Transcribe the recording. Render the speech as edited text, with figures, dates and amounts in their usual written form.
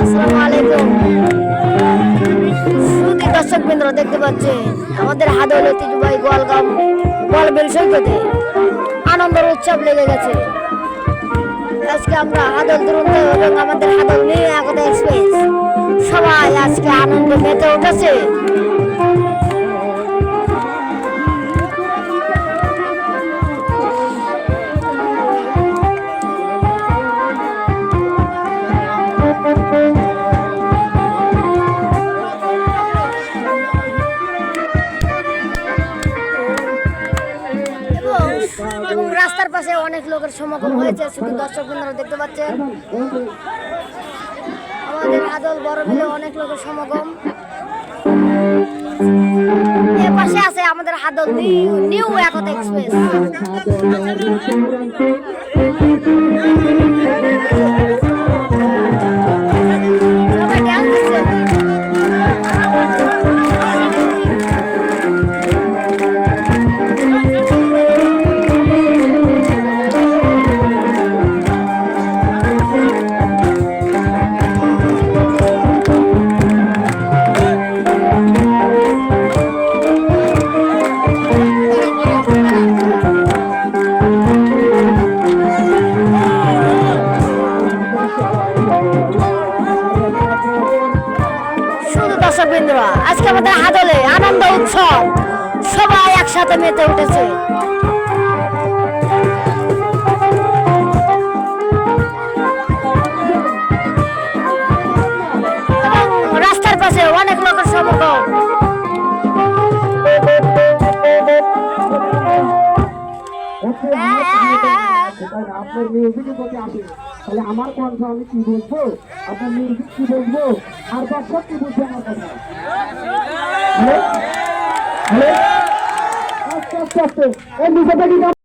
আসসালামু আলাইকুম। সুধী দর্শকবৃন্দ, দেখতে পাচ্ছে আমাদের হাদল ঐতিহ্যবাহী গোয়ালগাম বলবিল সৈকতে আনন্দের উৎসব লেগে গেছে। আজকে আমরা হাদল দুরন্ত এবং আমাদের হাদল নিউ একতা এক্সপ্রেস সবাই আজকে আনন্দে মেতে উঠেছে। এবং রাস্তার পাশে অনেক লোকের সমাগম হয়েছে। শুধু দর্শকবৃন্দরা দেখতে পাচ্ছেন আমাদের আদল বড় মিলে অনেক লোকের সমাগম। এর পাশে আছে আমাদের আদল নিউ একতা এক্সপ্রেস। দর্শকবৃন্দরা, আজকে আমাদের হাদলে আনন্দ উৎসব সবাই একসাথে মেতে উঠেছে। রাস্তার পাশে অনেক লোকের সমাগম। আপনার মিউজিকের প্রতি আসে, তাহলে আমার কণ্ঠ আমি কি বলবো, আপনার মিউজিক কি বলবো, আর দর্শক কি বুঝবে আমার কথা। আস্তে আস্তে আস্তে